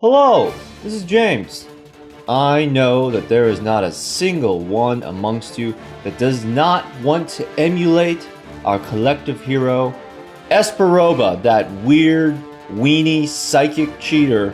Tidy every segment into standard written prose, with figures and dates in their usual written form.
Hello, this is James. I know that there is not a single one amongst you that does not want to emulate our collective hero, Esperoba, that weird, weenie, psychic cheater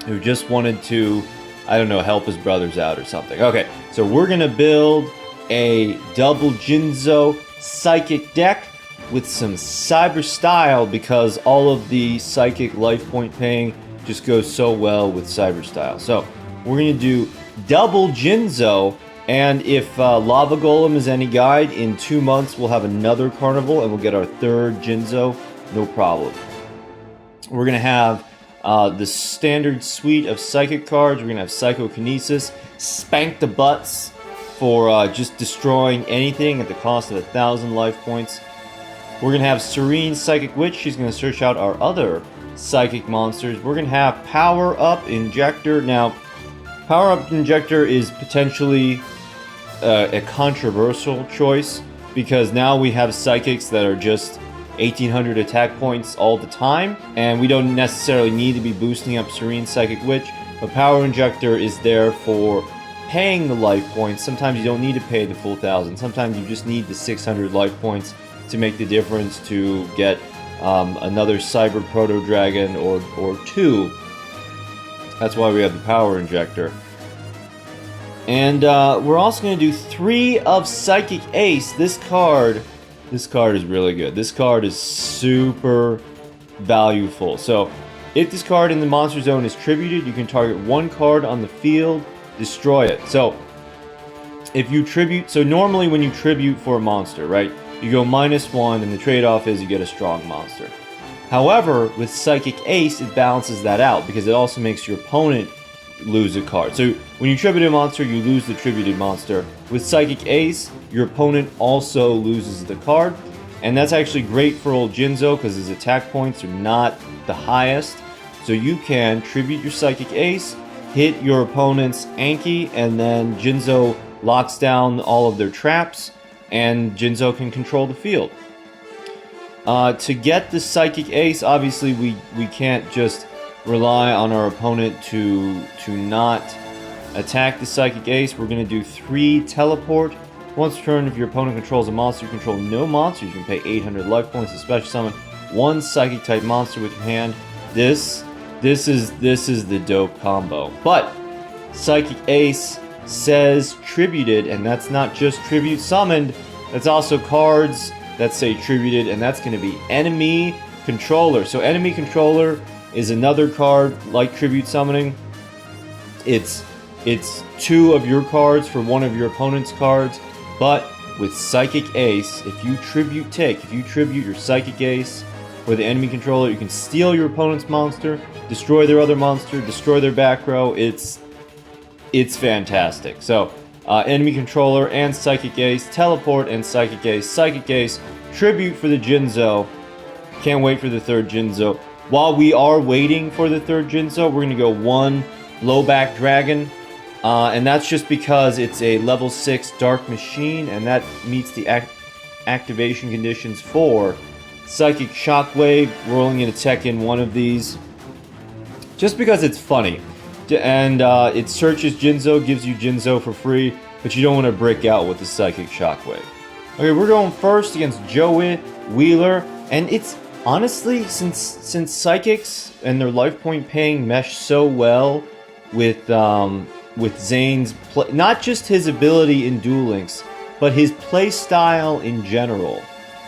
who just wanted to, I don't know, help his brothers out or something. Okay, so we're gonna build a double Jinzo psychic deck with some cyber style because all of the psychic life point paying just goes so well with cyber style. So we're gonna do double Jinzo, and if Lava Golem is any guide, in 2 months we'll have another carnival and we'll get our third Jinzo, no problem. We're gonna have the standard suite of psychic cards. We're gonna have Psychokinesis, spank the butts for just destroying anything at the cost of 1,000 life points. We're gonna have Serene, Psychic Witch. She's gonna search out our other psychic monsters. We're gonna have Power Injector. Now, Power Injector is potentially a controversial choice because now we have psychics that are just 1,800 attack points all the time, and we don't necessarily need to be boosting up Serene, Psychic Witch, but Power Injector is there for paying the life points. Sometimes you don't need to pay the full 1,000. Sometimes you just need the 600 life points to make the difference to get another Cyber Proto Dragon or two. That's why we have the Power Injector. And we're also going to do 3 of Psychic Ace. This card is really good. This card is super valueful. So if this card in the monster zone is tributed, you can target 1 card on the field, destroy it. So if you tribute, so normally when you tribute for a monster, right, you go -1 and the trade-off is you get a strong monster. However, with Psychic Ace, it balances that out because it also makes your opponent lose a card. So when you tribute a monster, you lose the tributed monster. With Psychic Ace, your opponent also loses the card. And that's actually great for old Jinzo because his attack points are not the highest. So you can tribute your Psychic Ace, hit your opponent's Anki, and then Jinzo locks down all of their traps, and Jinzo can control the field. To get the Psychic Ace, obviously we can't just rely on our opponent to not attack the Psychic Ace. We're going to do 3 teleport. Once per turn, if your opponent controls a monster, you control no monsters, you can pay 800 life points to special summon 1 Psychic type monster with your hand. This is the dope combo. But Psychic Ace says tributed, and that's not just tribute summoned, that's also cards that say tributed, and that's going to be enemy controller. So enemy controller is another card like tribute summoning. It's 2 of your cards for 1 of your opponent's cards, but with Psychic Ace, if you tribute your Psychic Ace or the enemy controller, you can steal your opponent's monster, destroy their other monster, destroy their back row. It's fantastic. So, enemy controller and Psychic Ace, teleport and Psychic Ace, tribute for the Jinzo. Can't wait for the 3rd Jinzo. While we are waiting for the 3rd Jinzo, we're going to go 1 Blowback Dragon. And that's just because it's a level 6 Dark Machine, and that meets the activation conditions for Psychic Shockwave. We're only going to tech in 1 of these, just because it's funny. And it searches Jinzo, gives you Jinzo for free, but you don't want to break out with the Psychic Shockwave. Okay, we're going first against Joey Wheeler, and it's honestly, since Psychics and their life point paying mesh so well with Zane's not just his ability in Duel Links, but his play style in general.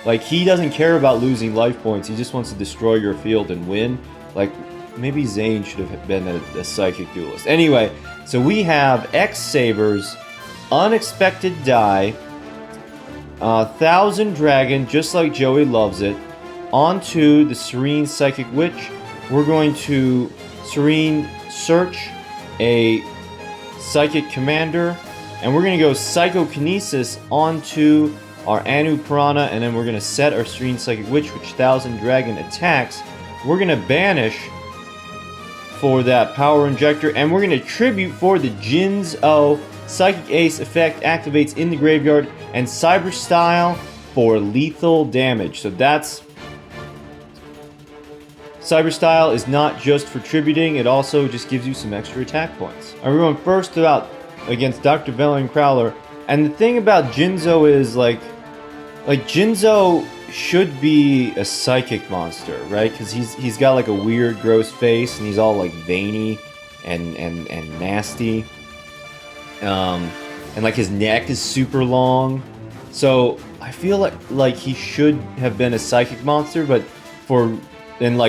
Like, he doesn't care about losing life points, he just wants to destroy your field and win. Like, maybe Zane should have been a Psychic Duelist. Anyway, so we have X Sabers, Unexpected Die, 1,000 Dragon, just like Joey loves it, onto the Serene Psychic Witch. We're going to Serene search a Psychic Commander, and we're going to go Psychokinesis onto our Anu Piranha, and then we're going to set our Serene Psychic Witch, which 1,000 Dragon attacks. We're going to banish for that Power Injector, and we're going to tribute for the Jinzo. Psychic Ace effect activates in the graveyard, and Cyber Style for lethal damage. So that's Cyber Style is not just for tributing, it also just gives you some extra attack points. We're going first out against Dr. Valiant Crowler, and the thing about Jinzo is like Jinzo should be a psychic monster, right? Because he's got like a weird, gross face, and he's all like veiny and nasty. And like his neck is super long, so I feel like he should have been a psychic monster, but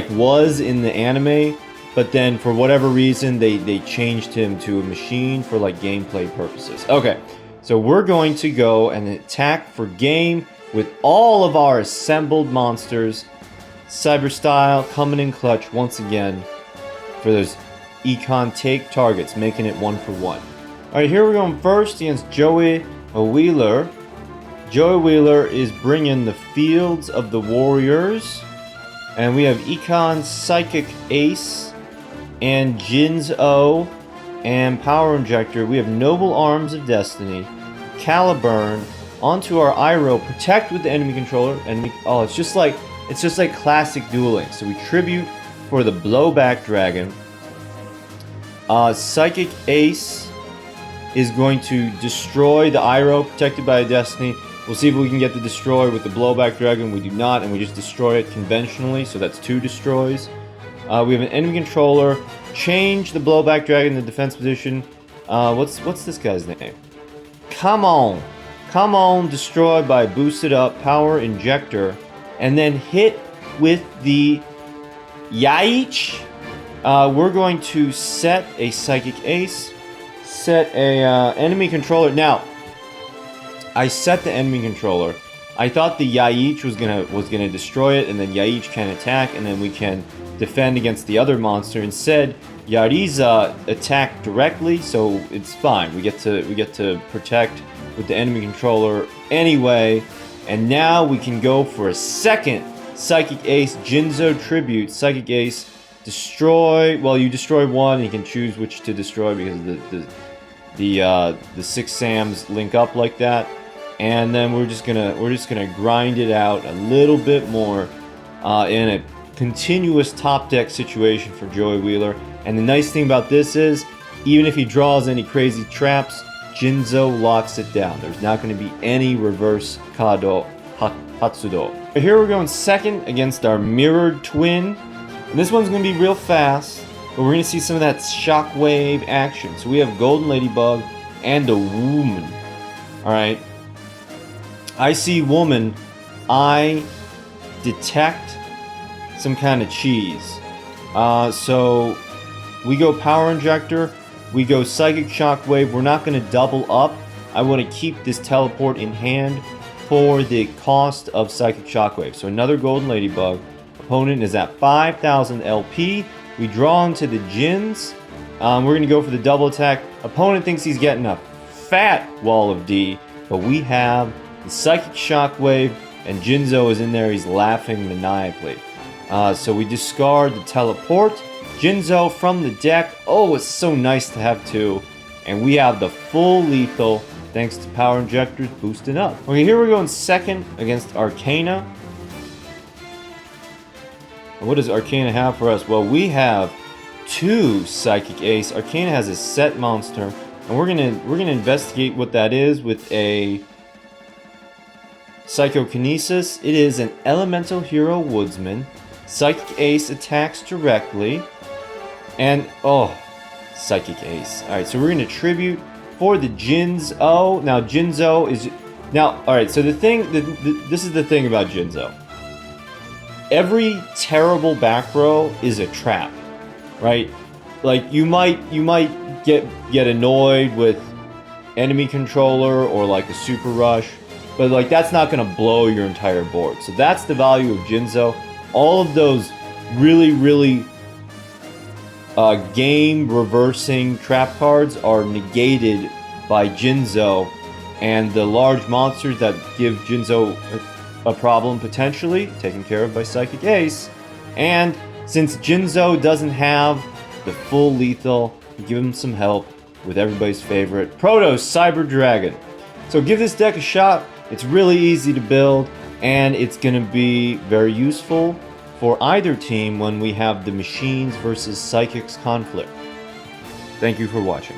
was in the anime, but then for whatever reason they changed him to a machine for like gameplay purposes. Okay, so we're going to go and attack for game with all of our assembled monsters. Cyber Style coming in clutch once again for those Econ take targets, making it 1-for-1. Alright, here we're going first against Joey Wheeler. Joey Wheeler is bringing the Fields of the Warriors. And we have Econ, Psychic Ace, and Jinzo, and Power Injector. We have Noble Arms of Destiny, Caliburn, onto our Iroh, Protect with the enemy controller, and it's just like classic dueling. So we tribute for the Blowback Dragon. Psychic Ace is going to destroy the Iroh, protected by Destiny. We'll see if we can get the destroy with the Blowback Dragon. We do not, and we just destroy it conventionally, so that's 2 destroys. We have an enemy controller. Change the Blowback Dragon in the defense position. What's this guy's name? Come on, destroy by boosted up Power Injector, and then hit with the Yaich. We're going to set a Psychic Ace. Set a enemy controller. Now, I set the enemy controller. I thought the Yaich was gonna destroy it, and then Yaich can attack, and then we can defend against the other monster. Instead, Yariza attacked directly, so it's fine. We get to protect with the enemy controller anyway, and now we can go for a second Psychic Ace Jinzo tribute. Psychic Ace. Destroy. Well, you destroy one. You can choose which to destroy because the 6 Sams link up like that. And then we're just gonna grind it out a little bit more in a continuous top deck situation for Joey Wheeler. And the nice thing about this is, even if he draws any crazy traps, Jinzo locks it down. There's not going to be any reverse Kado Hatsudo. Here we're going second against our mirrored twin. And this one's going to be real fast, but we're going to see some of that Shockwave action. So we have Golden Ladybug and a woman. Alright. I see woman. I detect some kind of cheese. So we go Power Injector. We go Psychic Shockwave. We're not going to double up. I want to keep this teleport in hand for the cost of Psychic Shockwave. So another Golden Ladybug. Opponent is at 5,000 LP. We draw into the Jins. We're going to go for the double attack. Opponent thinks he's getting a fat wall of D, but we have the Psychic Shockwave, and Jinzo is in there. He's laughing maniacally. So we discard the teleport. Jinzo from the deck. Oh, it's so nice to have 2. And we have the full lethal thanks to Power Injectors boosting up. Okay, here we're going second against Arcana. What does Arcana have for us? Well, we have 2 Psychic Ace. Arcana has a set monster, and we're gonna investigate what that is with a Psychokinesis. It is an Elemental Hero Woodsman. Psychic Ace attacks directly, and Psychic Ace. All right, so we're gonna tribute for the Jinzo. Now Jinzo is all right. So this is the thing about Jinzo. Every terrible back row is a trap, right? Like you might get annoyed with enemy controller or like a super rush, but like that's not gonna blow your entire board. So that's the value of Jinzo. All of those really game reversing trap cards are negated by Jinzo, and the large monsters that give Jinzo a problem potentially taken care of by Psychic Ace. And since Jinzo doesn't have the full lethal, give him some help with everybody's favorite Proto Cyber Dragon. So give this deck a shot. It's really easy to build, and it's going to be very useful for either team when we have the machines versus psychics conflict. Thank you for watching.